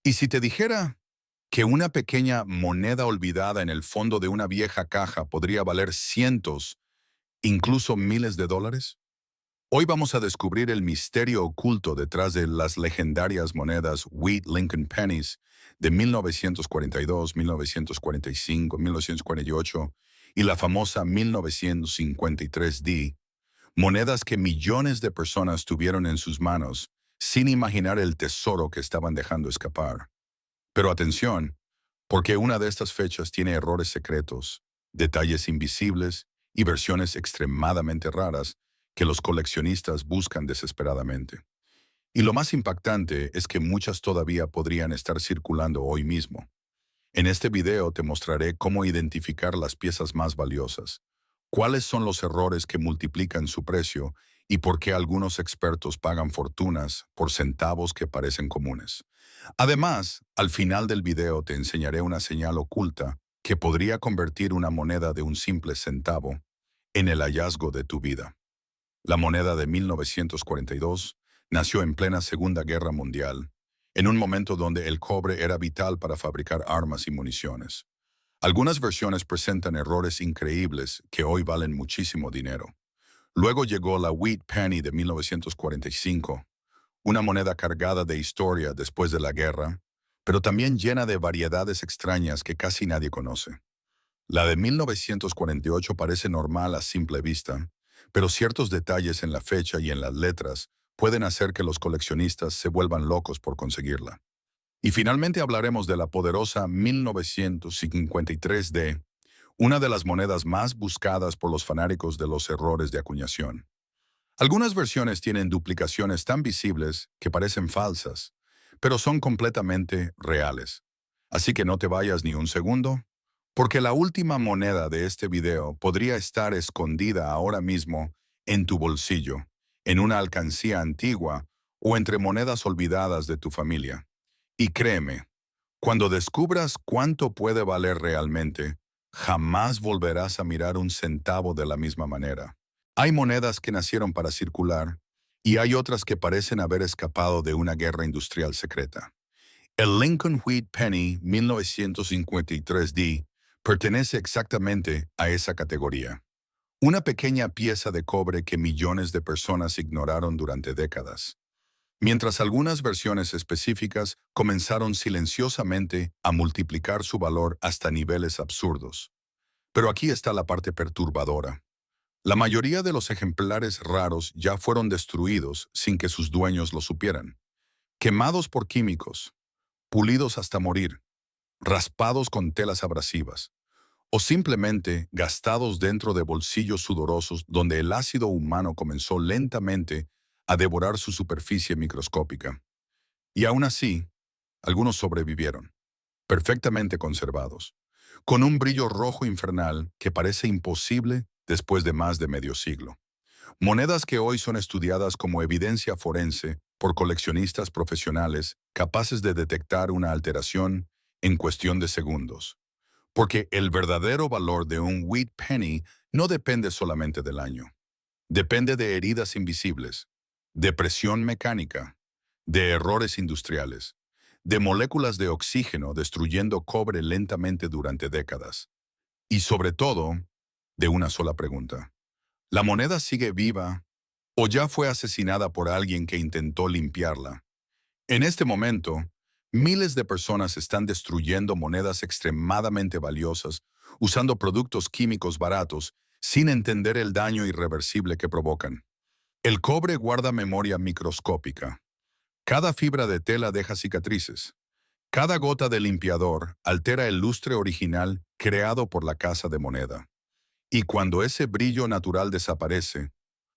Y si te dijera que una pequeña moneda olvidada en el fondo de una vieja caja podría valer cientos, incluso miles de dólares? Hoy vamos a descubrir el misterio oculto detrás de las legendarias monedas Wheat Lincoln Pennies de 1942, 1945, 1948 y la famosa 1953D, monedas que millones de personas tuvieron en sus manos sin imaginar el tesoro que estaban dejando escapar. Pero atención, porque una de estas fechas tiene errores secretos, detalles invisibles y versiones extremadamente raras que los coleccionistas buscan desesperadamente. Y lo más impactante es que muchas todavía podrían estar circulando hoy mismo. En este video te mostraré cómo identificar las piezas más valiosas, cuáles son los errores que multiplican su precio y por qué algunos expertos pagan fortunas por centavos que parecen comunes. Además, al final del video te enseñaré una señal oculta que podría convertir una moneda de un simple centavo en el hallazgo de tu vida. La moneda de 1942 nació en plena Segunda Guerra Mundial, en un momento donde el cobre era vital para fabricar armas y municiones. Algunas versiones presentan errores increíbles que hoy valen muchísimo dinero. Luego llegó la Wheat Penny de 1945, una moneda cargada de historia después de la guerra, pero también llena de variedades extrañas que casi nadie conoce. La de 1948 parece normal a simple vista, pero ciertos detalles en la fecha y en las letras pueden hacer que los coleccionistas se vuelvan locos por conseguirla. Y finalmente hablaremos de la poderosa 1953D, una de las monedas más buscadas por los fanáticos de los errores de acuñación. Algunas versiones tienen duplicaciones tan visibles que parecen falsas, pero son completamente reales. Así que no te vayas ni un segundo, porque la última moneda de este video podría estar escondida ahora mismo en tu bolsillo, en una alcancía antigua o entre monedas olvidadas de tu familia. Y créeme, cuando descubras cuánto puede valer realmente, jamás volverás a mirar un centavo de la misma manera. Hay monedas que nacieron para circular y hay otras que parecen haber escapado de una guerra industrial secreta. El Lincoln Wheat Penny 1953D pertenece exactamente a esa categoría. Una pequeña pieza de cobre que millones de personas ignoraron durante décadas. Mientras algunas versiones específicas comenzaron silenciosamente a multiplicar su valor hasta niveles absurdos. Pero aquí está la parte perturbadora. La mayoría de los ejemplares raros ya fueron destruidos sin que sus dueños lo supieran. Quemados por químicos, pulidos hasta morir, raspados con telas abrasivas, o simplemente gastados dentro de bolsillos sudorosos donde el ácido humano comenzó lentamente a devorar su superficie microscópica. Y aún así, algunos sobrevivieron, perfectamente conservados, con un brillo rojo infernal que parece imposible después de más de medio siglo. Monedas que hoy son estudiadas como evidencia forense por coleccionistas profesionales capaces de detectar una alteración en cuestión de segundos. Porque el verdadero valor de un wheat penny no depende solamente del año. Depende de heridas invisibles, de presión mecánica, de errores industriales, de moléculas de oxígeno destruyendo cobre lentamente durante décadas. Y sobre todo, de una sola pregunta. ¿La moneda sigue viva o ya fue asesinada por alguien que intentó limpiarla? En este momento, miles de personas están destruyendo monedas extremadamente valiosas usando productos químicos baratos sin entender el daño irreversible que provocan. El cobre guarda memoria microscópica. Cada fibra de tela deja cicatrices. Cada gota de limpiador altera el lustre original creado por la casa de moneda. Y cuando ese brillo natural desaparece,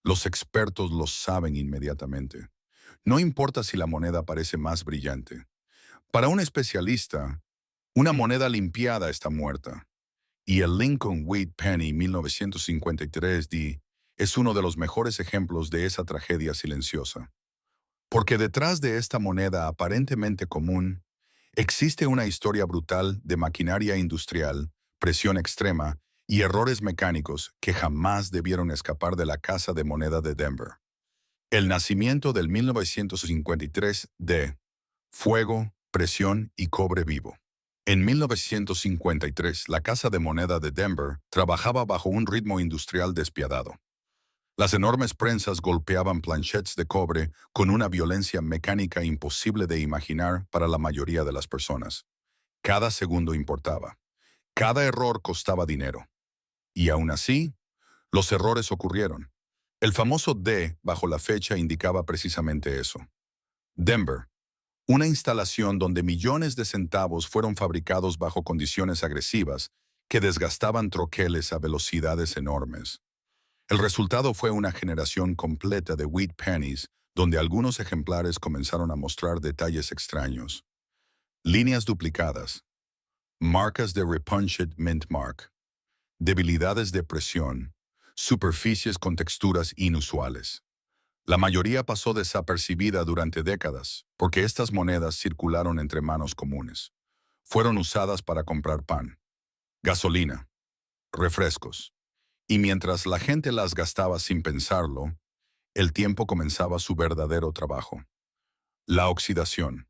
los expertos lo saben inmediatamente. No importa si la moneda parece más brillante. Para un especialista, una moneda limpiada está muerta. Y el Lincoln Wheat Penny 1953D es uno de los mejores ejemplos de esa tragedia silenciosa. Porque detrás de esta moneda aparentemente común, existe una historia brutal de maquinaria industrial, presión extrema y errores mecánicos que jamás debieron escapar de la Casa de Moneda de Denver. El nacimiento del 1953 de fuego, presión y cobre vivo. En 1953, la Casa de Moneda de Denver trabajaba bajo un ritmo industrial despiadado. Las enormes prensas golpeaban planchettes de cobre con una violencia mecánica imposible de imaginar para la mayoría de las personas. Cada segundo importaba. Cada error costaba dinero. Y aún así, los errores ocurrieron. El famoso D bajo la fecha indicaba precisamente eso. Denver, una instalación donde millones de centavos fueron fabricados bajo condiciones agresivas que desgastaban troqueles a velocidades enormes. El resultado fue una generación completa de wheat pennies, donde algunos ejemplares comenzaron a mostrar detalles extraños. Líneas duplicadas, marcas de repunched mint mark, debilidades de presión, superficies con texturas inusuales. La mayoría pasó desapercibida durante décadas, porque estas monedas circularon entre manos comunes. Fueron usadas para comprar pan, gasolina, refrescos. Y mientras la gente las gastaba sin pensarlo, el tiempo comenzaba su verdadero trabajo. La oxidación.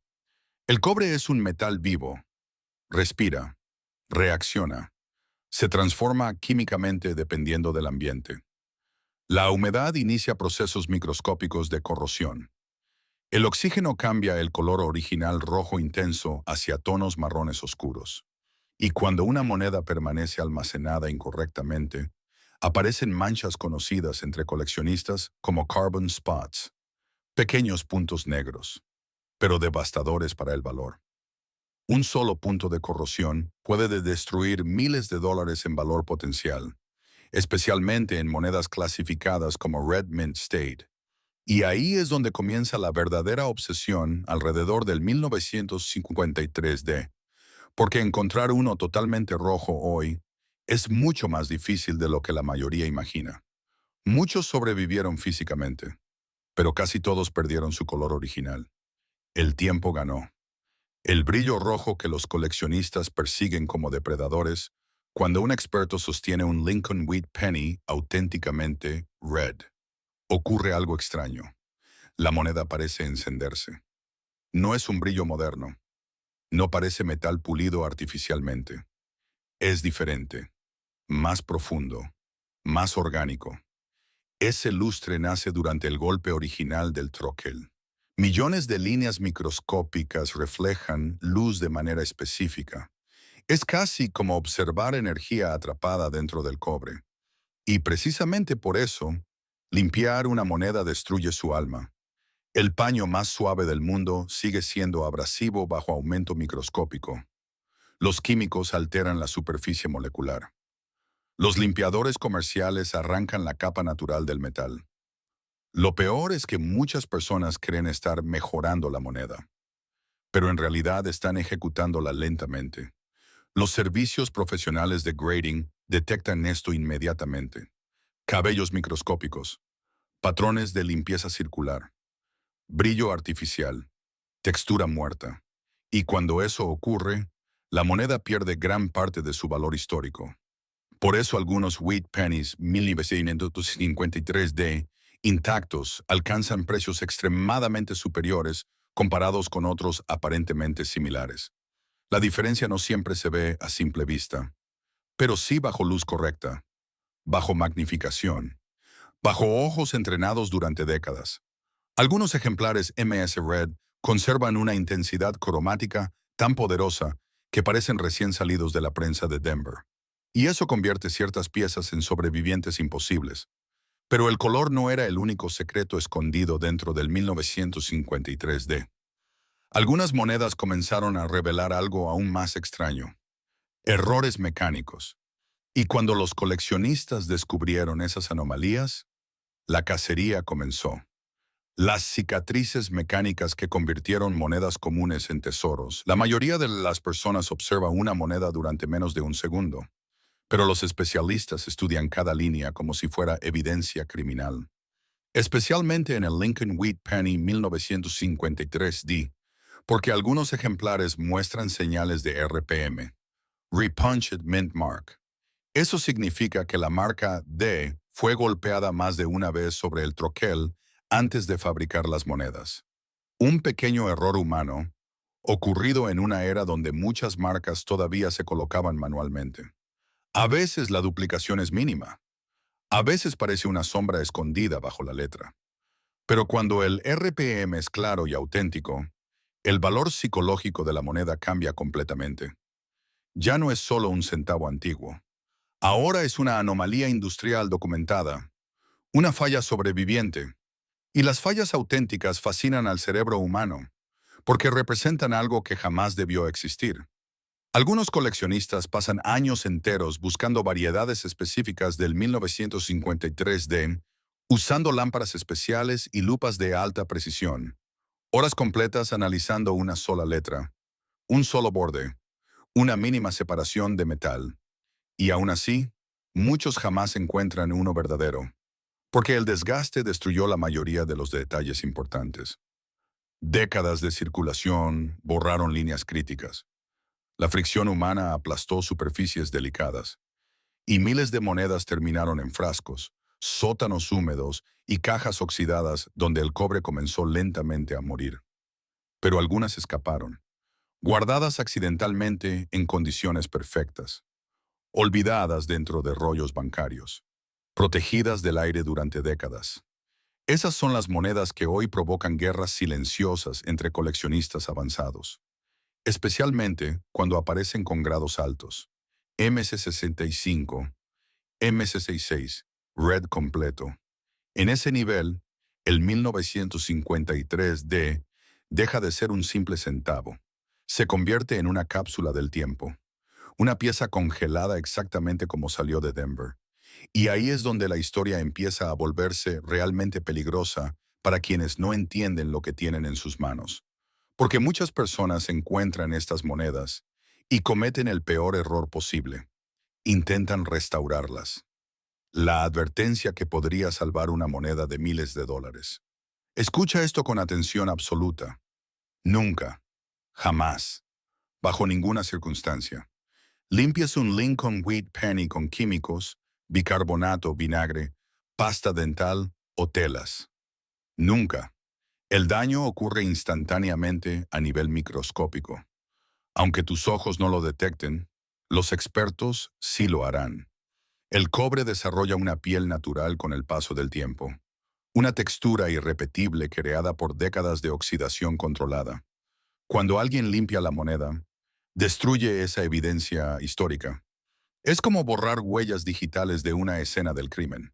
El cobre es un metal vivo. Respira, reacciona, se transforma químicamente dependiendo del ambiente. La humedad inicia procesos microscópicos de corrosión. El oxígeno cambia el color original rojo intenso hacia tonos marrones oscuros. Y cuando una moneda permanece almacenada incorrectamente, aparecen manchas conocidas entre coleccionistas como carbon spots, pequeños puntos negros, pero devastadores para el valor. Un solo punto de corrosión puede destruir miles de dólares en valor potencial, especialmente en monedas clasificadas como Red Mint State. Y ahí es donde comienza la verdadera obsesión alrededor del 1953D, porque encontrar uno totalmente rojo hoy es mucho más difícil de lo que la mayoría imagina. Muchos sobrevivieron físicamente, pero casi todos perdieron su color original. El tiempo ganó. El brillo rojo que los coleccionistas persiguen como depredadores cuando un experto sostiene un Lincoln Wheat Penny auténticamente red. Ocurre algo extraño. La moneda parece encenderse. No es un brillo moderno. No parece metal pulido artificialmente. Es diferente, más profundo, más orgánico. Ese lustre nace durante el golpe original del troquel. Millones de líneas microscópicas reflejan luz de manera específica. Es casi como observar energía atrapada dentro del cobre. Y precisamente por eso, limpiar una moneda destruye su alma. El paño más suave del mundo sigue siendo abrasivo bajo aumento microscópico. Los químicos alteran la superficie molecular. Los limpiadores comerciales arrancan la capa natural del metal. Lo peor es que muchas personas creen estar mejorando la moneda, pero en realidad están ejecutándola lentamente. Los servicios profesionales de grading detectan esto inmediatamente. Cabellos microscópicos, patrones de limpieza circular, brillo artificial, textura muerta. Y cuando eso ocurre, la moneda pierde gran parte de su valor histórico. Por eso algunos wheat pennies 1953D intactos alcanzan precios extremadamente superiores comparados con otros aparentemente similares. La diferencia no siempre se ve a simple vista, pero sí bajo luz correcta, bajo magnificación, bajo ojos entrenados durante décadas. Algunos ejemplares MS Red conservan una intensidad cromática tan poderosa que parecen recién salidos de la prensa de Denver. Y eso convierte ciertas piezas en sobrevivientes imposibles. Pero el color no era el único secreto escondido dentro del 1953D. Algunas monedas comenzaron a revelar algo aún más extraño: errores mecánicos. Y cuando los coleccionistas descubrieron esas anomalías, la cacería comenzó. Las cicatrices mecánicas que convirtieron monedas comunes en tesoros. La mayoría de las personas observa una moneda durante menos de un segundo, pero los especialistas estudian cada línea como si fuera evidencia criminal. Especialmente en el Lincoln Wheat Penny 1953D, porque algunos ejemplares muestran señales de RPM, Repunched Mint Mark. Eso significa que la marca D fue golpeada más de una vez sobre el troquel antes de fabricar las monedas. Un pequeño error humano, ocurrido en una era donde muchas marcas todavía se colocaban manualmente. A veces la duplicación es mínima, a veces parece una sombra escondida bajo la letra. Pero cuando el RPM es claro y auténtico, el valor psicológico de la moneda cambia completamente. Ya no es solo un centavo antiguo. Ahora es una anomalía industrial documentada, una falla sobreviviente. Y las fallas auténticas fascinan al cerebro humano, porque representan algo que jamás debió existir. Algunos coleccionistas pasan años enteros buscando variedades específicas del 1953D, usando lámparas especiales y lupas de alta precisión, horas completas analizando una sola letra, un solo borde, una mínima separación de metal. Y aún así, muchos jamás encuentran uno verdadero, porque el desgaste destruyó la mayoría de los detalles importantes. Décadas de circulación borraron líneas críticas. La fricción humana aplastó superficies delicadas, y miles de monedas terminaron en frascos, sótanos húmedos y cajas oxidadas donde el cobre comenzó lentamente a morir. Pero algunas escaparon, guardadas accidentalmente en condiciones perfectas, olvidadas dentro de rollos bancarios, protegidas del aire durante décadas. Esas son las monedas que hoy provocan guerras silenciosas entre coleccionistas avanzados, especialmente cuando aparecen con grados altos. MC65, MC66, Red completo. En ese nivel, el 1953D deja de ser un simple centavo. Se convierte en una cápsula del tiempo, una pieza congelada exactamente como salió de Denver. Y ahí es donde la historia empieza a volverse realmente peligrosa para quienes no entienden lo que tienen en sus manos. Porque muchas personas encuentran estas monedas y cometen el peor error posible. Intentan restaurarlas. La advertencia que podría salvar una moneda de miles de dólares. Escucha esto con atención absoluta. Nunca, jamás, bajo ninguna circunstancia, limpies un Lincoln Wheat Penny con químicos, bicarbonato, vinagre, pasta dental o telas. Nunca. El daño ocurre instantáneamente a nivel microscópico. Aunque tus ojos no lo detecten, los expertos sí lo harán. El cobre desarrolla una piel natural con el paso del tiempo, una textura irrepetible creada por décadas de oxidación controlada. Cuando alguien limpia la moneda, destruye esa evidencia histórica. Es como borrar huellas digitales de una escena del crimen.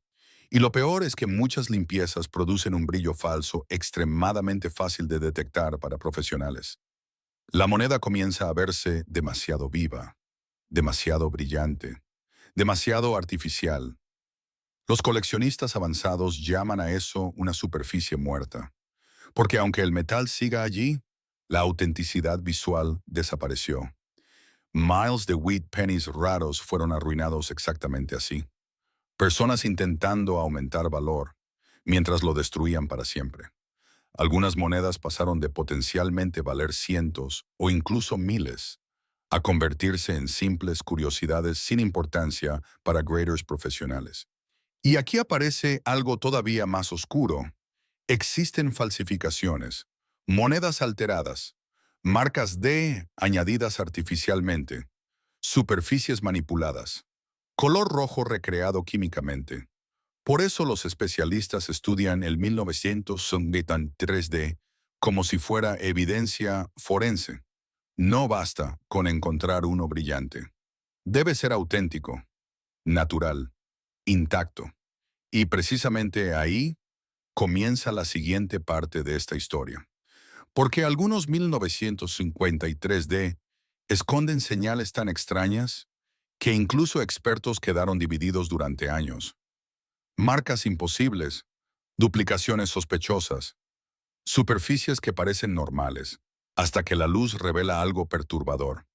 Y lo peor es que muchas limpiezas producen un brillo falso extremadamente fácil de detectar para profesionales. La moneda comienza a verse demasiado viva, demasiado brillante, demasiado artificial. Los coleccionistas avanzados llaman a eso una superficie muerta, porque aunque el metal siga allí, la autenticidad visual desapareció. Miles de wheat pennies raros fueron arruinados exactamente así. Personas intentando aumentar valor, mientras lo destruían para siempre. Algunas monedas pasaron de potencialmente valer cientos o incluso miles a convertirse en simples curiosidades sin importancia para graders profesionales. Y aquí aparece algo todavía más oscuro. Existen falsificaciones, monedas alteradas, marcas D añadidas artificialmente, superficies manipuladas, color rojo recreado químicamente. Por eso los especialistas estudian el 1973D como si fuera evidencia forense. No basta con encontrar uno brillante. Debe ser auténtico, natural, intacto. Y precisamente ahí comienza la siguiente parte de esta historia. Porque algunos 1953D esconden señales tan extrañas que incluso expertos quedaron divididos durante años. Marcas imposibles, duplicaciones sospechosas, superficies que parecen normales, hasta que la luz revela algo perturbador.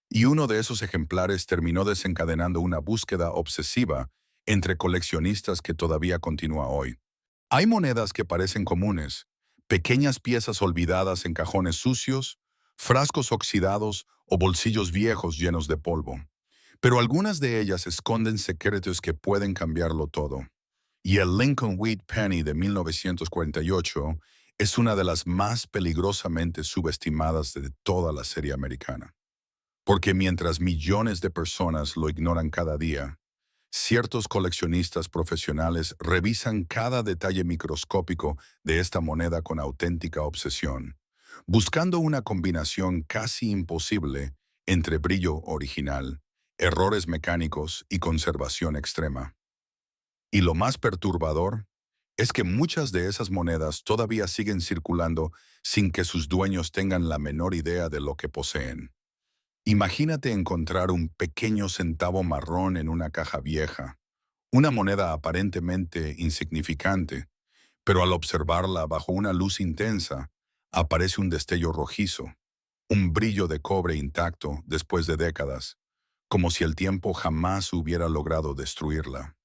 Y uno de esos ejemplares terminó desencadenando una búsqueda obsesiva entre coleccionistas que todavía continúa hoy. Hay monedas que parecen comunes, pequeñas piezas olvidadas en cajones sucios, frascos oxidados o bolsillos viejos llenos de polvo. Pero algunas de ellas esconden secretos que pueden cambiarlo todo. Y el Lincoln Wheat Penny de 1948 es una de las más peligrosamente subestimadas de toda la serie americana. Porque mientras millones de personas lo ignoran cada día, ciertos coleccionistas profesionales revisan cada detalle microscópico de esta moneda con auténtica obsesión, buscando una combinación casi imposible entre brillo original, errores mecánicos y conservación extrema. Y lo más perturbador es que muchas de esas monedas todavía siguen circulando sin que sus dueños tengan la menor idea de lo que poseen. Imagínate encontrar un pequeño centavo marrón en una caja vieja, una moneda aparentemente insignificante, pero al observarla bajo una luz intensa, aparece un destello rojizo, un brillo de cobre intacto después de décadas, como si el tiempo jamás hubiera logrado destruirla.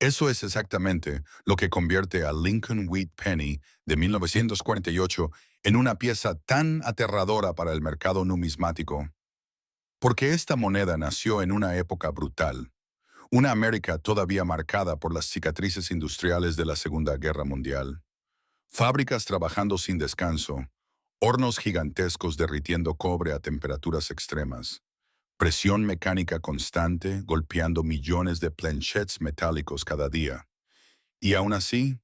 Eso es exactamente lo que convierte a Lincoln Wheat Penny de 1948 en una pieza tan aterradora para el mercado numismático. Porque esta moneda nació en una época brutal, una América todavía marcada por las cicatrices industriales de la Segunda Guerra Mundial. Fábricas trabajando sin descanso, hornos gigantescos derritiendo cobre a temperaturas extremas, presión mecánica constante golpeando millones de planchets metálicos cada día. Y aún así,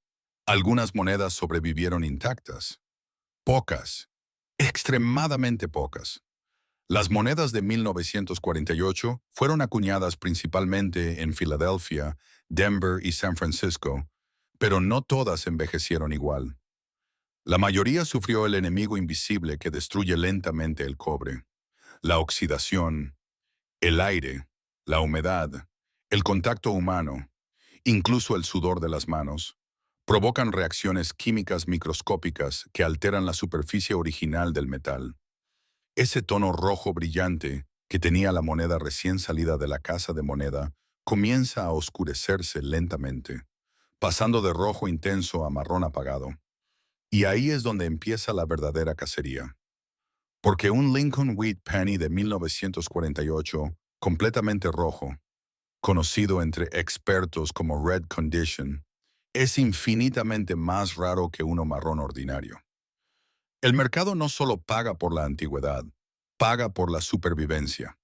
algunas monedas sobrevivieron intactas. Pocas, extremadamente pocas. Las monedas de 1948 fueron acuñadas principalmente en Filadelfia, Denver y San Francisco, pero no todas envejecieron igual. La mayoría sufrió el enemigo invisible que destruye lentamente el cobre: la oxidación, el aire, la humedad, el contacto humano, incluso el sudor de las manos, provocan reacciones químicas microscópicas que alteran la superficie original del metal. Ese tono rojo brillante que tenía la moneda recién salida de la casa de moneda comienza a oscurecerse lentamente, pasando de rojo intenso a marrón apagado. Y ahí es donde empieza la verdadera cacería. Porque un Lincoln Wheat Penny de 1948, completamente rojo, conocido entre expertos como Red Condition, es infinitamente más raro que uno marrón ordinario. El mercado no solo paga por la antigüedad, paga por la supervivencia.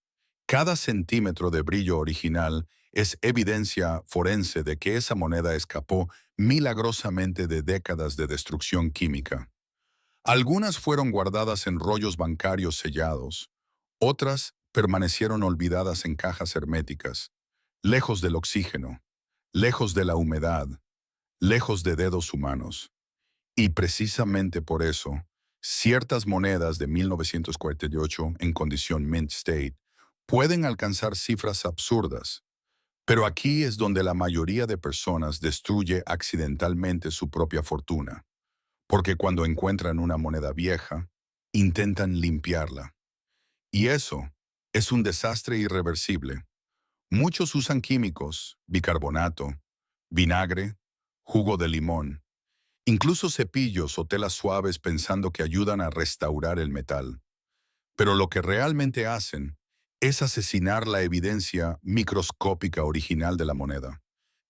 Cada centímetro de brillo original es evidencia forense de que esa moneda escapó milagrosamente de décadas de destrucción química. Algunas fueron guardadas en rollos bancarios sellados, otras permanecieron olvidadas en cajas herméticas, lejos del oxígeno, lejos de la humedad, lejos de dedos humanos. Y precisamente por eso, ciertas monedas de 1948 en condición mint state pueden alcanzar cifras absurdas. Pero aquí es donde la mayoría de personas destruye accidentalmente su propia fortuna, porque cuando encuentran una moneda vieja, intentan limpiarla. Y eso es un desastre irreversible. Muchos usan químicos, bicarbonato, vinagre, jugo de limón, incluso cepillos o telas suaves pensando que ayudan a restaurar el metal. Pero lo que realmente hacen es asesinar la evidencia microscópica original de la moneda.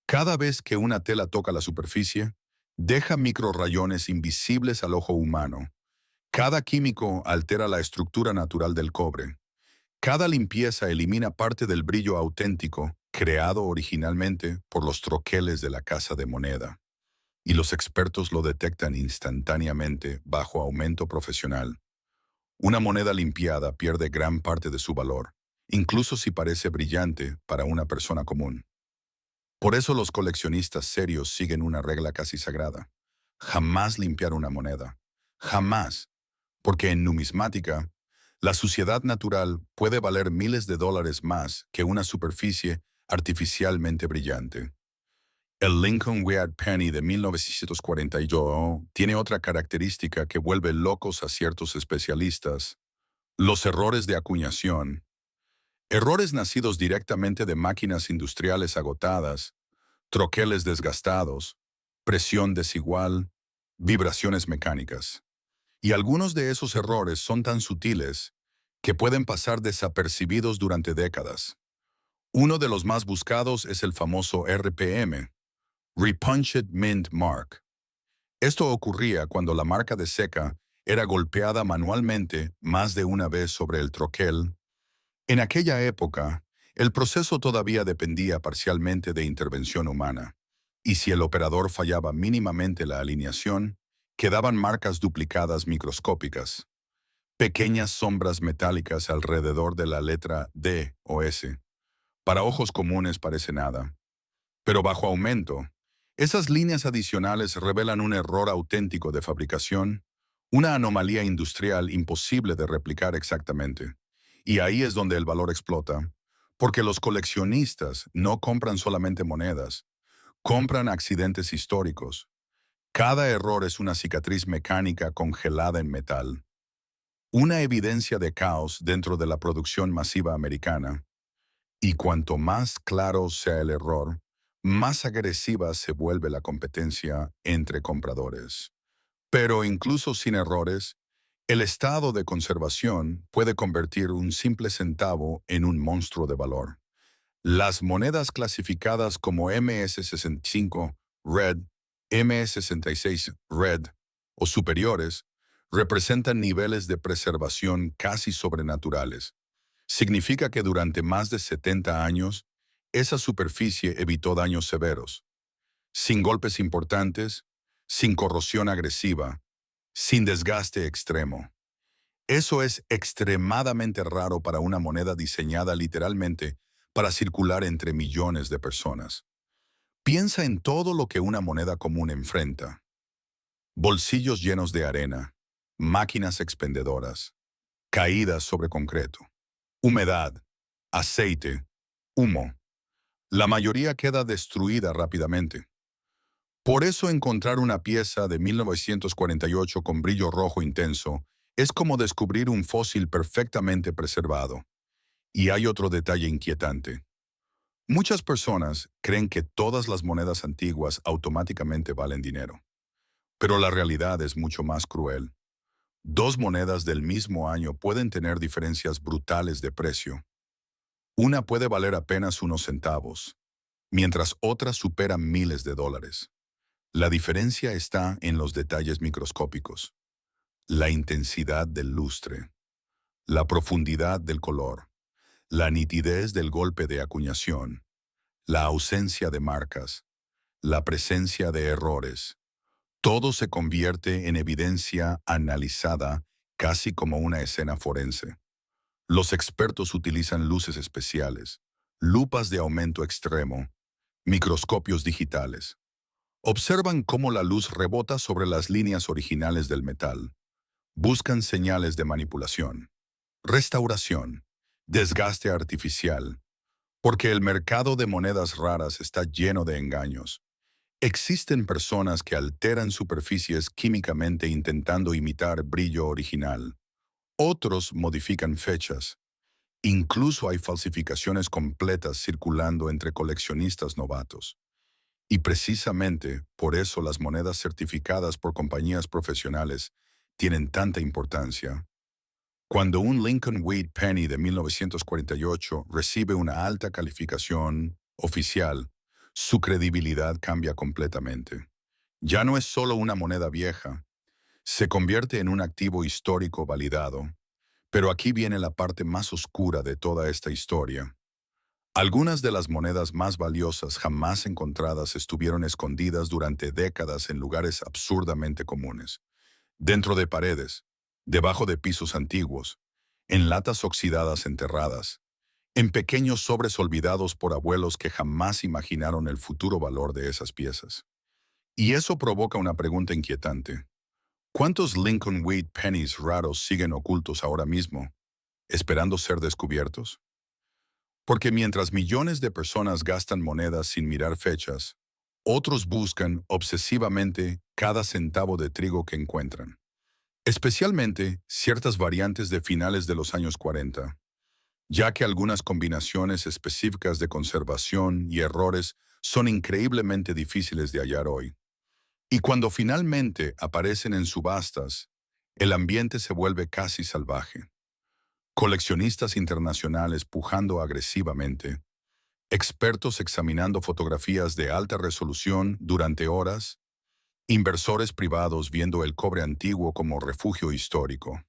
Cada vez que una tela toca la superficie, deja microrayones invisibles al ojo humano. Cada químico altera la estructura natural del cobre. Cada limpieza elimina parte del brillo auténtico creado originalmente por los troqueles de la casa de moneda. Y los expertos lo detectan instantáneamente bajo aumento profesional. Una moneda limpiada pierde gran parte de su valor, incluso si parece brillante para una persona común. Por eso los coleccionistas serios siguen una regla casi sagrada: jamás limpiar una moneda. Jamás. Porque en numismática, la suciedad natural puede valer miles de dólares más que una superficie artificialmente brillante. El Lincoln Wheat Penny de 1942 tiene otra característica que vuelve locos a ciertos especialistas: los errores de acuñación. Errores nacidos directamente de máquinas industriales agotadas, troqueles desgastados, presión desigual, vibraciones mecánicas. Y algunos de esos errores son tan sutiles que pueden pasar desapercibidos durante décadas. Uno de los más buscados es el famoso RPM, Repunched Mint Mark. Esto ocurría cuando la marca de seca era golpeada manualmente más de una vez sobre el troquel. En aquella época, el proceso todavía dependía parcialmente de intervención humana, y si el operador fallaba mínimamente la alineación, quedaban marcas duplicadas microscópicas, pequeñas sombras metálicas alrededor de la letra D o S. Para ojos comunes parece nada, pero bajo aumento, esas líneas adicionales revelan un error auténtico de fabricación, una anomalía industrial imposible de replicar exactamente. Y ahí es donde el valor explota, porque los coleccionistas no compran solamente monedas, compran accidentes históricos. Cada error es una cicatriz mecánica congelada en metal, una evidencia de caos dentro de la producción masiva americana. Y cuanto más claro sea el error, más agresiva se vuelve la competencia entre compradores. Pero incluso sin errores, el estado de conservación puede convertir un simple centavo en un monstruo de valor. Las monedas clasificadas como MS65 Red, MS66 Red o superiores representan niveles de preservación casi sobrenaturales. Significa que durante más de 70 años, esa superficie evitó daños severos, sin golpes importantes, sin corrosión agresiva, sin desgaste extremo. Eso es extremadamente raro para una moneda diseñada literalmente para circular entre millones de personas. Piensa en todo lo que una moneda común enfrenta. Bolsillos llenos de arena, máquinas expendedoras, caídas sobre concreto, humedad, aceite, humo. La mayoría queda destruida rápidamente. Por eso encontrar una pieza de 1948 con brillo rojo intenso es como descubrir un fósil perfectamente preservado. Y hay otro detalle inquietante. Muchas personas creen que todas las monedas antiguas automáticamente valen dinero. Pero la realidad es mucho más cruel. Dos monedas del mismo año pueden tener diferencias brutales de precio. Una puede valer apenas unos centavos, mientras otra supera miles de dólares. La diferencia está en los detalles microscópicos, la intensidad del lustre, la profundidad del color, la nitidez del golpe de acuñación, la ausencia de marcas, la presencia de errores. Todo se convierte en evidencia analizada casi como una escena forense. Los expertos utilizan luces especiales, lupas de aumento extremo, microscopios digitales. Observan cómo la luz rebota sobre las líneas originales del metal. Buscan señales de manipulación, restauración, desgaste artificial, porque el mercado de monedas raras está lleno de engaños. Existen personas que alteran superficies químicamente intentando imitar brillo original. Otros modifican fechas. Incluso hay falsificaciones completas circulando entre coleccionistas novatos. Y precisamente por eso las monedas certificadas por compañías profesionales tienen tanta importancia. Cuando un Lincoln Wheat Penny de 1948 recibe una alta calificación oficial, su credibilidad cambia completamente. Ya no es solo una moneda vieja, se convierte en un activo histórico validado. Pero aquí viene la parte más oscura de toda esta historia. Algunas de las monedas más valiosas jamás encontradas estuvieron escondidas durante décadas en lugares absurdamente comunes, dentro de paredes, debajo de pisos antiguos, en latas oxidadas enterradas, en pequeños sobres olvidados por abuelos que jamás imaginaron el futuro valor de esas piezas. Y eso provoca una pregunta inquietante. ¿Cuántos Lincoln Wheat Pennies raros siguen ocultos ahora mismo, esperando ser descubiertos? Porque mientras millones de personas gastan monedas sin mirar fechas, otros buscan obsesivamente cada centavo de trigo que encuentran. Especialmente ciertas variantes de finales de los años 40, ya que algunas combinaciones específicas de conservación y errores son increíblemente difíciles de hallar hoy. Y cuando finalmente aparecen en subastas, el ambiente se vuelve casi salvaje. Coleccionistas internacionales pujando agresivamente, expertos examinando fotografías de alta resolución durante horas, Inversores privados viendo el cobre antiguo como refugio histórico.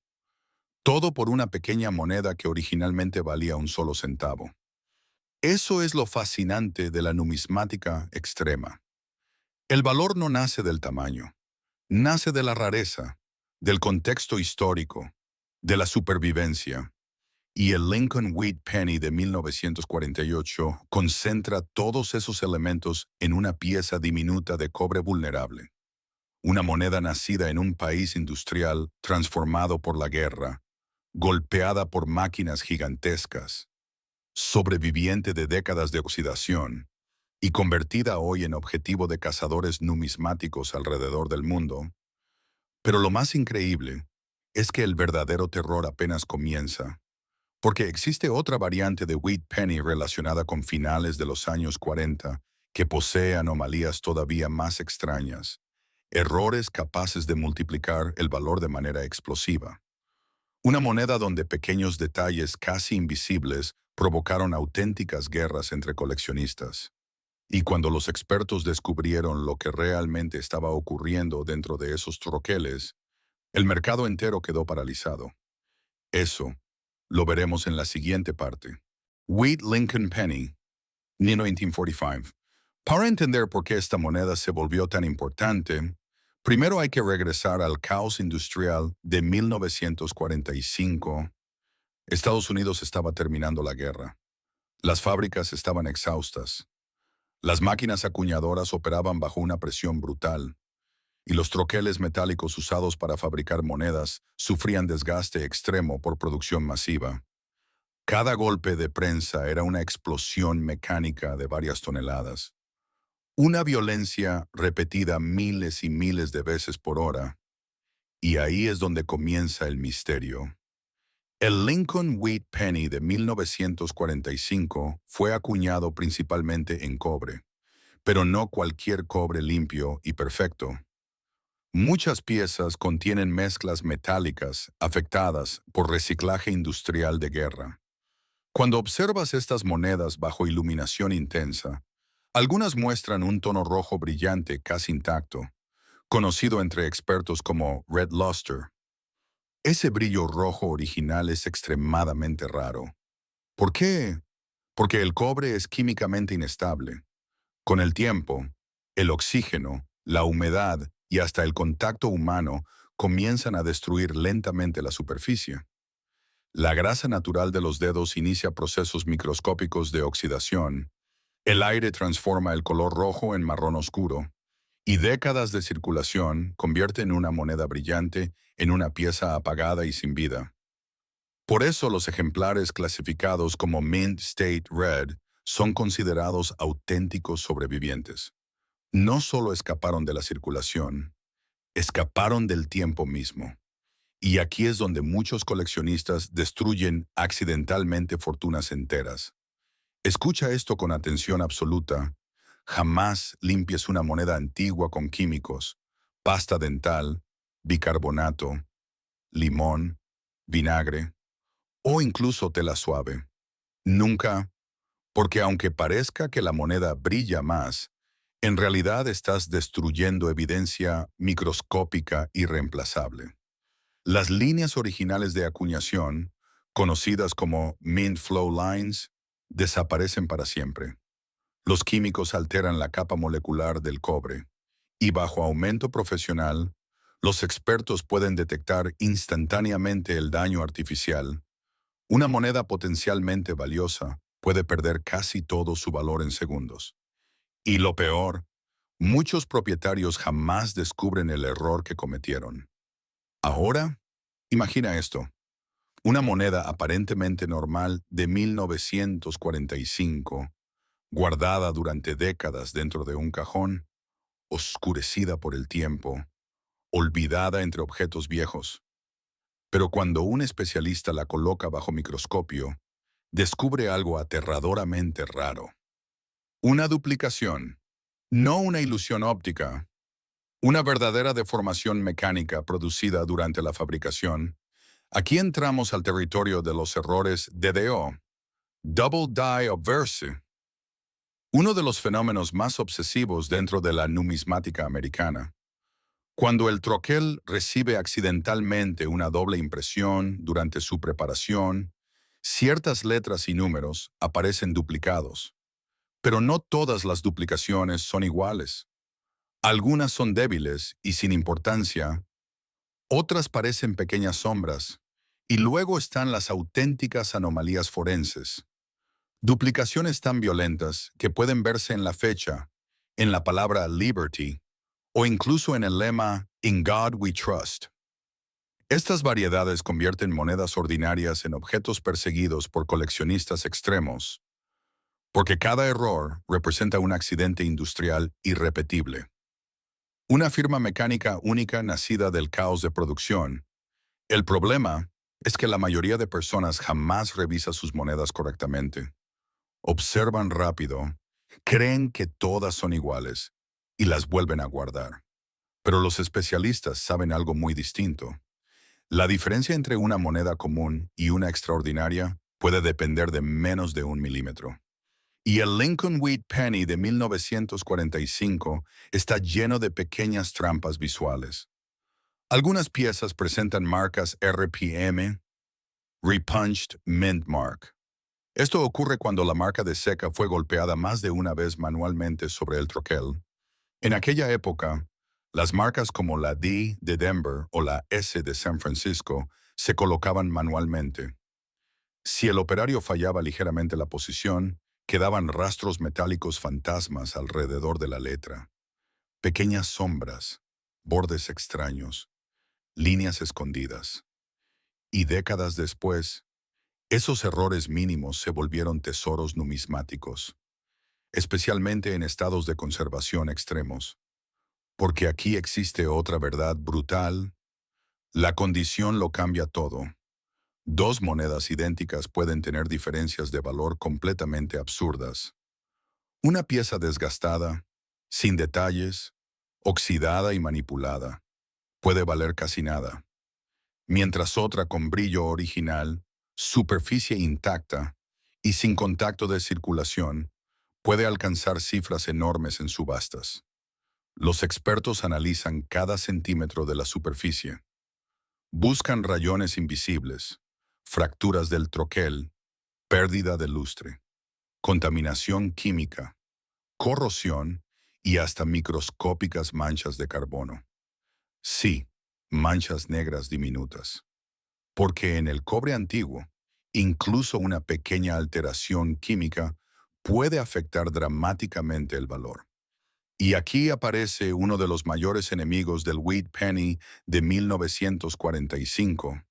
Todo por una pequeña moneda que originalmente valía un solo centavo. Eso es lo fascinante de la numismática extrema. El valor no nace del tamaño, nace de la rareza, del contexto histórico, de la supervivencia. Y el Lincoln Wheat Penny de 1948 concentra todos esos elementos en una pieza diminuta de cobre vulnerable. Una moneda nacida en un país industrial transformado por la guerra, golpeada por máquinas gigantescas, sobreviviente de décadas de oxidación y convertida hoy en objetivo de cazadores numismáticos alrededor del mundo. Pero lo más increíble es que el verdadero terror apenas comienza, porque existe otra variante de Wheat Penny relacionada con finales de los años 40 que posee anomalías todavía más extrañas, errores capaces de multiplicar el valor de manera explosiva. Una moneda donde pequeños detalles casi invisibles provocaron auténticas guerras entre coleccionistas. Y cuando los expertos descubrieron lo que realmente estaba ocurriendo dentro de esos troqueles, el mercado entero quedó paralizado. Eso lo veremos en la siguiente parte. Wheat Lincoln Penny, 1945. Para entender por qué esta moneda se volvió tan importante, primero hay que regresar al caos industrial de 1945. Estados Unidos estaba terminando la guerra. Las fábricas estaban exhaustas. Las máquinas acuñadoras operaban bajo una presión brutal, y los troqueles metálicos usados para fabricar monedas sufrían desgaste extremo por producción masiva. Cada golpe de prensa era una explosión mecánica de varias toneladas. Una violencia repetida miles y miles de veces por hora. Y ahí es donde comienza el misterio. El Lincoln Wheat Penny de 1945 fue acuñado principalmente en cobre, pero no cualquier cobre limpio y perfecto. Muchas piezas contienen mezclas metálicas afectadas por reciclaje industrial de guerra. Cuando observas estas monedas bajo iluminación intensa, algunas muestran un tono rojo brillante casi intacto, conocido entre expertos como red luster. Ese brillo rojo original es extremadamente raro. ¿Por qué? Porque el cobre es químicamente inestable. Con el tiempo, el oxígeno, la humedad y hasta el contacto humano comienzan a destruir lentamente la superficie. La grasa natural de los dedos inicia procesos microscópicos de oxidación. El aire transforma el color rojo en marrón oscuro, y décadas de circulación convierten una moneda brillante en una pieza apagada y sin vida. Por eso los ejemplares clasificados como Mint State Red son considerados auténticos sobrevivientes. No solo escaparon de la circulación, escaparon del tiempo mismo. Y aquí es donde muchos coleccionistas destruyen accidentalmente fortunas enteras. Escucha esto con atención absoluta. Jamás limpies una moneda antigua con químicos, pasta dental, bicarbonato, limón, vinagre o incluso tela suave. Nunca, porque aunque parezca que la moneda brilla más, en realidad estás destruyendo evidencia microscópica irreemplazable. Las líneas originales de acuñación, conocidas como Mint Flow Lines, desaparecen para siempre. Los químicos alteran la capa molecular del cobre, y bajo aumento profesional, los expertos pueden detectar instantáneamente el daño artificial. Una moneda potencialmente valiosa puede perder casi todo su valor en segundos. Y lo peor, muchos propietarios jamás descubren el error que cometieron. Ahora, imagina esto. Una moneda aparentemente normal de 1945, guardada durante décadas dentro de un cajón, oscurecida por el tiempo, olvidada entre objetos viejos. Pero cuando un especialista la coloca bajo microscopio, descubre algo aterradoramente raro. Una duplicación, no una ilusión óptica, una verdadera deformación mecánica producida durante la fabricación. Aquí entramos al territorio de los errores DDO, Double Die Obverse, uno de los fenómenos más obsesivos dentro de la numismática americana. Cuando el troquel recibe accidentalmente una doble impresión durante su preparación, ciertas letras y números aparecen duplicados, pero no todas las duplicaciones son iguales. Algunas son débiles y sin importancia, otras parecen pequeñas sombras, y luego están las auténticas anomalías forenses. Duplicaciones tan violentas que pueden verse en la fecha, en la palabra liberty, o incluso en el lema In God We Trust. Estas variedades convierten monedas ordinarias en objetos perseguidos por coleccionistas extremos, porque cada error representa un accidente industrial irrepetible. Una firma mecánica única nacida del caos de producción. El problema es que la mayoría de personas jamás revisa sus monedas correctamente. Observan rápido, creen que todas son iguales y las vuelven a guardar. Pero los especialistas saben algo muy distinto. La diferencia entre una moneda común y una extraordinaria puede depender de menos de 1 milímetro. Y el Lincoln Wheat Penny de 1945 está lleno de pequeñas trampas visuales. Algunas piezas presentan marcas RPM, Repunched Mint Mark. Esto ocurre cuando la marca de seca fue golpeada más de una vez manualmente sobre el troquel. En aquella época, las marcas como la D de Denver o la S de San Francisco se colocaban manualmente. Si el operario fallaba ligeramente la posición, quedaban rastros metálicos fantasmas alrededor de la letra, pequeñas sombras, bordes extraños, líneas escondidas. Y décadas después, esos errores mínimos se volvieron tesoros numismáticos, especialmente en estados de conservación extremos. Porque aquí existe otra verdad brutal. La condición lo cambia todo. Dos monedas idénticas pueden tener diferencias de valor completamente absurdas. Una pieza desgastada, sin detalles, oxidada y manipulada, puede valer casi nada, mientras otra con brillo original, superficie intacta y sin contacto de circulación puede alcanzar cifras enormes en subastas. Los expertos analizan cada centímetro de la superficie. Buscan rayones invisibles, fracturas del troquel, pérdida de lustre, contaminación química, corrosión y hasta microscópicas manchas de carbono. Sí, manchas negras diminutas. Porque en el cobre antiguo, incluso una pequeña alteración química puede afectar dramáticamente el valor. Y aquí aparece uno de los mayores enemigos del Wheat Penny de 1945,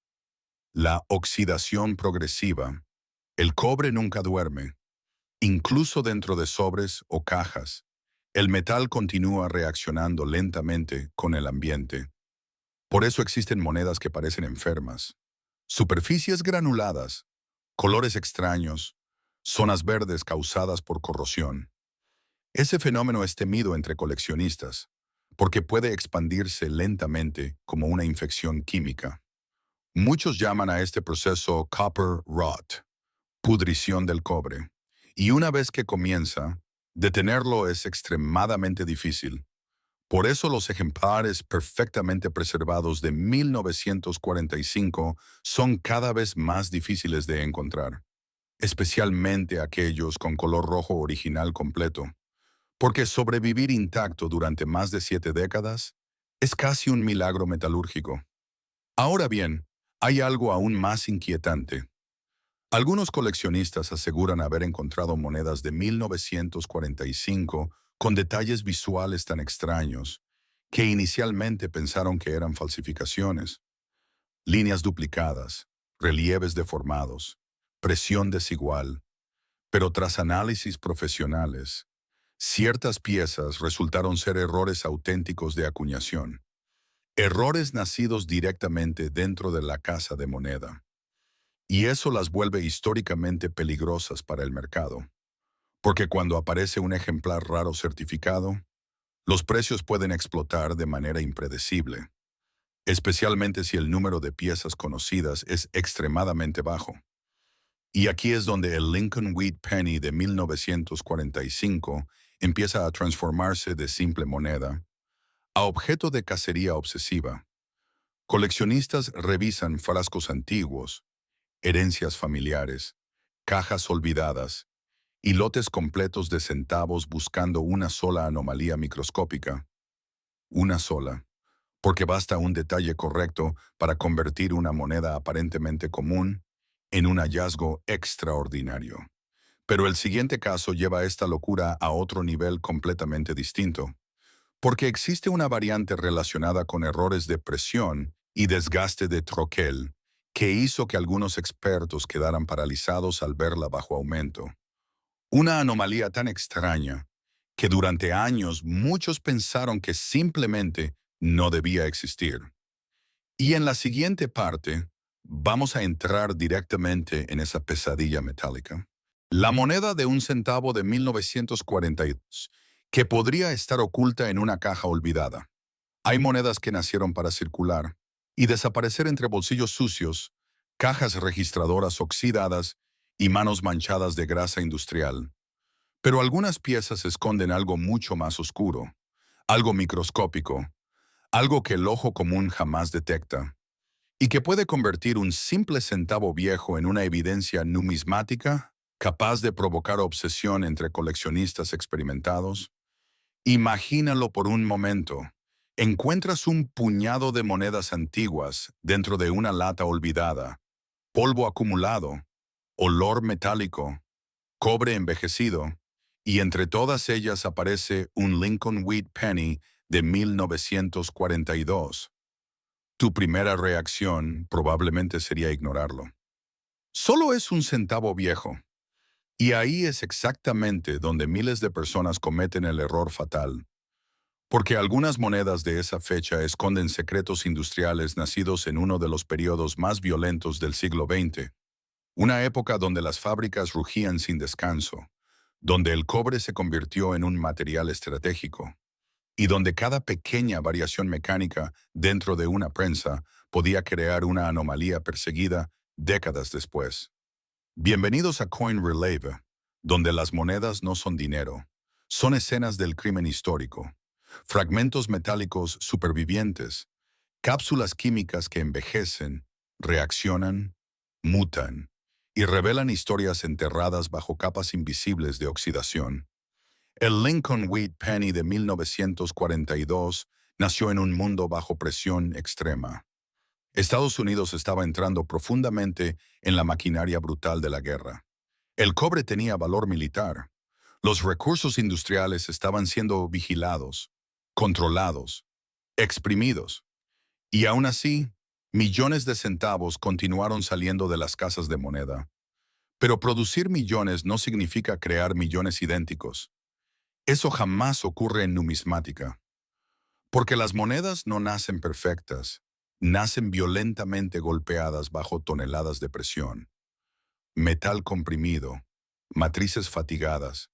la oxidación progresiva. El cobre nunca duerme. Incluso dentro de sobres o cajas, el metal continúa reaccionando lentamente con el ambiente. Por eso existen monedas que parecen enfermas, superficies granuladas, colores extraños, zonas verdes causadas por corrosión. Ese fenómeno es temido entre coleccionistas, porque puede expandirse lentamente como una infección química. Muchos llaman a este proceso copper rot, pudrición del cobre, y una vez que comienza, detenerlo es extremadamente difícil. Por eso los ejemplares perfectamente preservados de 1945 son cada vez más difíciles de encontrar, especialmente aquellos con color rojo original completo. Porque sobrevivir intacto durante más de 7 décadas es casi un milagro metalúrgico. Ahora bien, hay algo aún más inquietante. Algunos coleccionistas aseguran haber encontrado monedas de 1945 con detalles visuales tan extraños que inicialmente pensaron que eran falsificaciones. Líneas duplicadas, relieves deformados, presión desigual, pero tras análisis profesionales, ciertas piezas resultaron ser errores auténticos de acuñación, errores nacidos directamente dentro de la casa de moneda. Y eso las vuelve históricamente peligrosas para el mercado, porque cuando aparece un ejemplar raro certificado, los precios pueden explotar de manera impredecible, especialmente si el número de piezas conocidas es extremadamente bajo. Y aquí es donde el Lincoln Wheat Penny de 1945 empieza a transformarse de simple moneda a objeto de cacería obsesiva. Coleccionistas revisan frascos antiguos, herencias familiares, cajas olvidadas y lotes completos de centavos buscando una sola anomalía microscópica. Una sola, porque basta un detalle correcto para convertir una moneda aparentemente común en un hallazgo extraordinario. Pero el siguiente caso lleva esta locura a otro nivel completamente distinto, porque existe una variante relacionada con errores de presión y desgaste de troquel que hizo que algunos expertos quedaran paralizados al verla bajo aumento. Una anomalía tan extraña que durante años muchos pensaron que simplemente no debía existir. Y en la siguiente parte, vamos a entrar directamente en esa pesadilla metálica. La moneda de un centavo de 1942, que podría estar oculta en una caja olvidada. Hay monedas que nacieron para circular y desaparecer entre bolsillos sucios, cajas registradoras oxidadas y manos manchadas de grasa industrial. Pero algunas piezas esconden algo mucho más oscuro, algo microscópico, algo que el ojo común jamás detecta, y que puede convertir un simple centavo viejo en una evidencia numismática capaz de provocar obsesión entre coleccionistas experimentados. Imagínalo por un momento. Encuentras un puñado de monedas antiguas dentro de una lata olvidada, polvo acumulado, olor metálico, cobre envejecido, y entre todas ellas aparece un Lincoln Wheat Penny de 1942. Tu primera reacción probablemente sería ignorarlo. Solo es un centavo viejo. Y ahí es exactamente donde miles de personas cometen el error fatal. Porque algunas monedas de esa fecha esconden secretos industriales nacidos en uno de los periodos más violentos del siglo XX. Una época donde las fábricas rugían sin descanso, donde el cobre se convirtió en un material estratégico, y donde cada pequeña variación mecánica dentro de una prensa podía crear una anomalía perseguida décadas después. Bienvenidos a Coin Relave, donde las monedas no son dinero, son escenas del crimen histórico, fragmentos metálicos supervivientes, cápsulas químicas que envejecen, reaccionan, mutan y revelan historias enterradas bajo capas invisibles de oxidación. El Lincoln Wheat Penny de 1942 nació en un mundo bajo presión extrema. Estados Unidos estaba entrando profundamente en la maquinaria brutal de la guerra. El cobre tenía valor militar. Los recursos industriales estaban siendo vigilados, controlados, exprimidos. Y aún así, millones de centavos continuaron saliendo de las casas de moneda. Pero producir millones no significa crear millones idénticos. Eso jamás ocurre en numismática. Porque las monedas no nacen perfectas, nacen violentamente golpeadas bajo toneladas de presión. Metal comprimido, matrices fatigadas,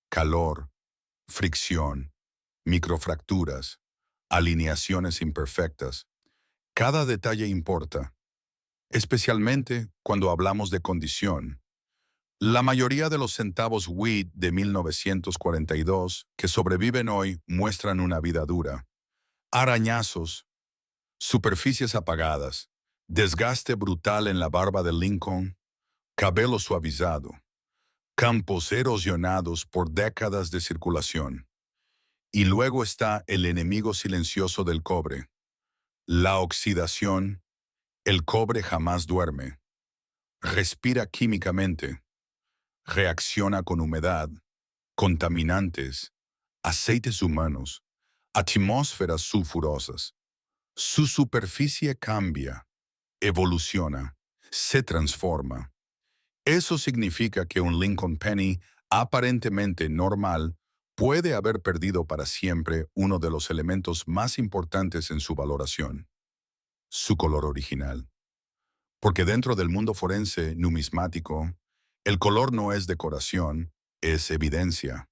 calor, fricción, microfracturas, alineaciones imperfectas. Cada detalle importa, especialmente cuando hablamos de condición. La mayoría de los centavos wheat de 1942 que sobreviven hoy muestran una vida dura. Arañazos, superficies apagadas, desgaste brutal en la barba de Lincoln, cabello suavizado, campos erosionados por décadas de circulación. Y luego está el enemigo silencioso del cobre, la oxidación. El cobre jamás duerme. Respira químicamente, reacciona con humedad, contaminantes, aceites humanos, atmósferas sulfurosas. Su superficie cambia, evoluciona, se transforma. Eso significa que un Lincoln Penny aparentemente normal puede haber perdido para siempre uno de los elementos más importantes en su valoración, su color original. Porque dentro del mundo forense numismático, el color no es decoración, es evidencia.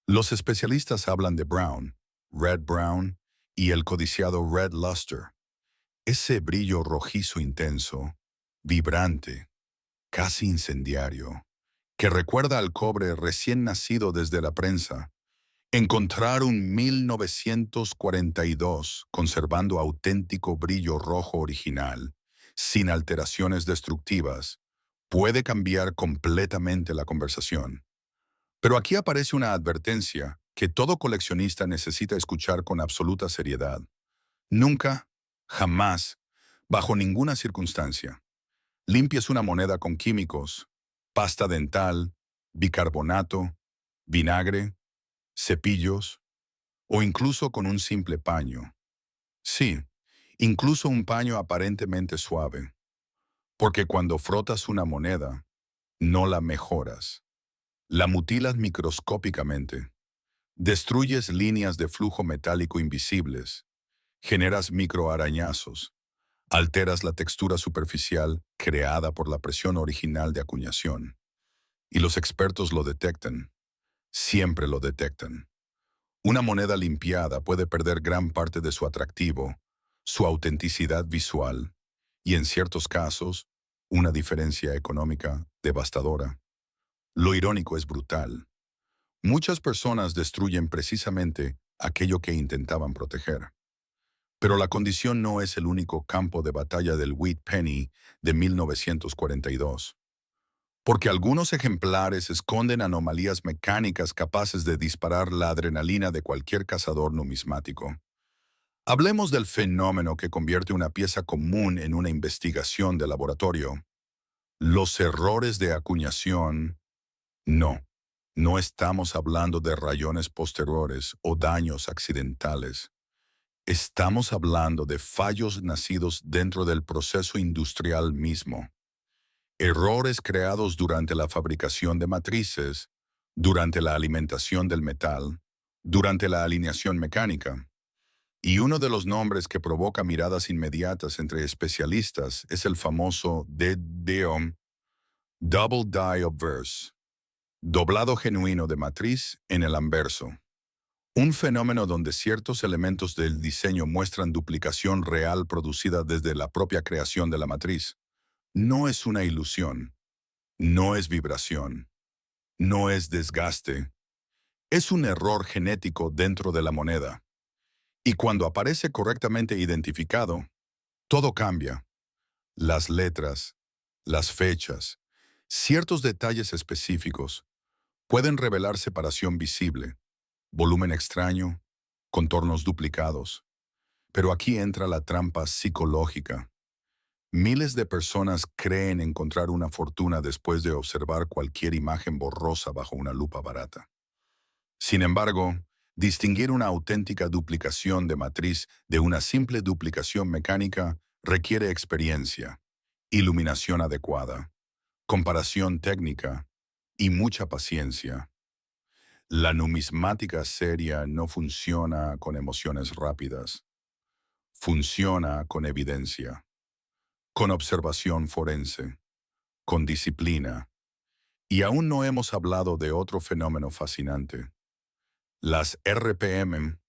Los especialistas hablan de brown, red brown, y el codiciado red luster, ese brillo rojizo intenso, vibrante, casi incendiario, que recuerda al cobre recién nacido desde la prensa, Encontrar un 1942 conservando auténtico brillo rojo original, sin alteraciones destructivas, puede cambiar completamente la conversación. Pero aquí aparece una advertencia que todo coleccionista necesita escuchar con absoluta seriedad. Nunca, jamás, bajo ninguna circunstancia, limpies una moneda con químicos, pasta dental, bicarbonato, vinagre, cepillos o incluso con un simple paño. Sí, incluso un paño aparentemente suave, porque cuando frotas una moneda, no la mejoras, la mutilas microscópicamente, destruyes líneas de flujo metálico invisibles, generas microarañazos, alteras la textura superficial creada por la presión original de acuñación. Y los expertos lo detectan, siempre lo detectan. Una moneda limpiada puede perder gran parte de su atractivo, su autenticidad visual y, en ciertos casos, una diferencia económica devastadora. Lo irónico es brutal. Muchas personas destruyen precisamente aquello que intentaban proteger. Pero la condición no es el único campo de batalla del Wheat Penny de 1942, porque algunos ejemplares esconden anomalías mecánicas capaces de disparar la adrenalina de cualquier cazador numismático. Hablemos del fenómeno que convierte una pieza común en una investigación de laboratorio. Los errores de acuñación. No, no estamos hablando de rayones posteriores o daños accidentales. Estamos hablando de fallos nacidos dentro del proceso industrial mismo. Errores creados durante la fabricación de matrices, durante la alimentación del metal, durante la alineación mecánica. Y uno de los nombres que provoca miradas inmediatas entre especialistas es el famoso DDOM, Double Die Obverse, doblado genuino de matriz en el anverso. Un fenómeno donde ciertos elementos del diseño muestran duplicación real producida desde la propia creación de la matriz. No es una ilusión, no es vibración, no es desgaste, es un error genético dentro de la moneda. Y cuando aparece correctamente identificado, todo cambia. Las letras, las fechas, ciertos detalles específicos pueden revelar separación visible, volumen extraño, contornos duplicados. Pero aquí entra la trampa psicológica. Miles de personas creen encontrar una fortuna después de observar cualquier imagen borrosa bajo una lupa barata. Sin embargo, distinguir una auténtica duplicación de matriz de una simple duplicación mecánica requiere experiencia, iluminación adecuada, comparación técnica y mucha paciencia. La numismática seria no funciona con emociones rápidas, funciona con evidencia, con observación forense, con disciplina. Y aún no hemos hablado de otro fenómeno fascinante: las RPM,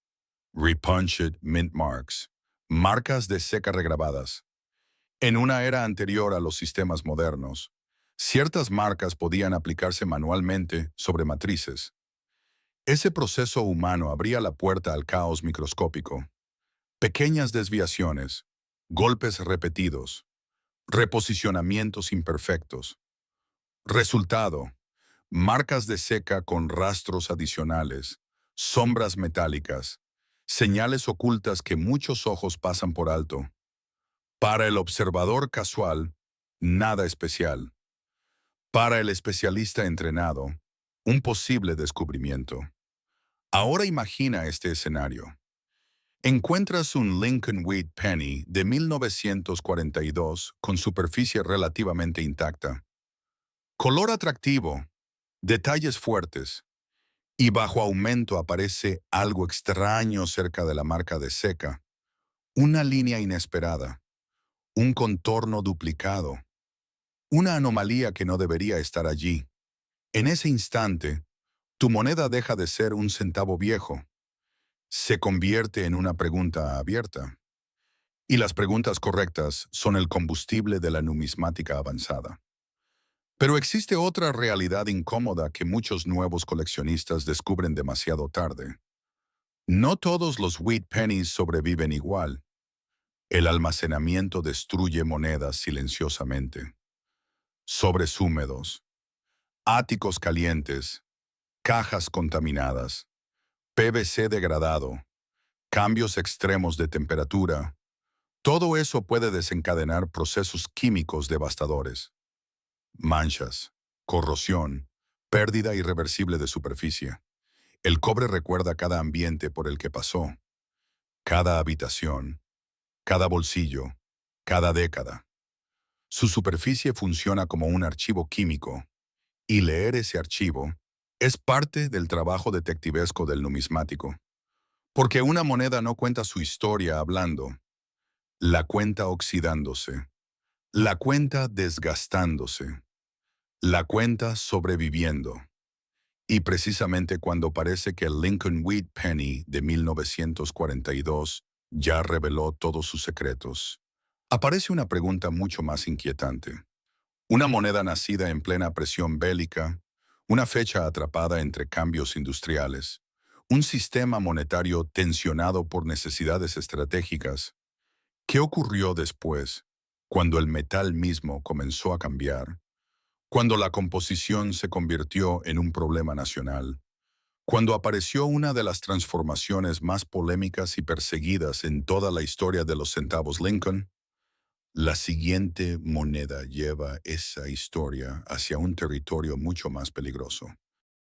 Repunched Mint Marks, marcas de seca regrabadas. En una era anterior a los sistemas modernos, ciertas marcas podían aplicarse manualmente sobre matrices. Ese proceso humano abría la puerta al caos microscópico. Pequeñas desviaciones, golpes repetidos, reposicionamientos imperfectos. Resultado: marcas de seca con rastros adicionales, sombras metálicas, señales ocultas que muchos ojos pasan por alto. Para el observador casual, nada especial. Para el especialista entrenado, un posible descubrimiento. Ahora imagina este escenario. Encuentras un Lincoln Wheat Penny de 1942 con superficie relativamente intacta. Color atractivo, detalles fuertes, y bajo aumento aparece algo extraño cerca de la marca de seca. Una línea inesperada, un contorno duplicado, una anomalía que no debería estar allí. En ese instante, tu moneda deja de ser un centavo viejo. Se convierte en una pregunta abierta. Y las preguntas correctas son el combustible de la numismática avanzada. Pero existe otra realidad incómoda que muchos nuevos coleccionistas descubren demasiado tarde. No todos los wheat pennies sobreviven igual. El almacenamiento destruye monedas silenciosamente. Sobres húmedos, áticos calientes, cajas contaminadas, PVC degradado, cambios extremos de temperatura. Todo eso puede desencadenar procesos químicos devastadores. Manchas, corrosión, pérdida irreversible de superficie. El cobre recuerda cada ambiente por el que pasó, cada habitación, cada bolsillo, cada década. Su superficie funciona como un archivo químico, y leer ese archivo es parte del trabajo detectivesco del numismático. Porque una moneda no cuenta su historia hablando, la cuenta oxidándose, la cuenta desgastándose, la cuenta sobreviviendo. Y precisamente cuando parece que el Lincoln Wheat Penny de 1942 ya reveló todos sus secretos, aparece una pregunta mucho más inquietante. Una moneda nacida en plena presión bélica, una fecha atrapada entre cambios industriales, un sistema monetario tensionado por necesidades estratégicas. ¿Qué ocurrió después, cuando el metal mismo comenzó a cambiar? Cuando la composición se convirtió en un problema nacional, cuando apareció una de las transformaciones más polémicas y perseguidas en toda la historia de los centavos Lincoln. La siguiente moneda lleva esa historia hacia un territorio mucho más peligroso.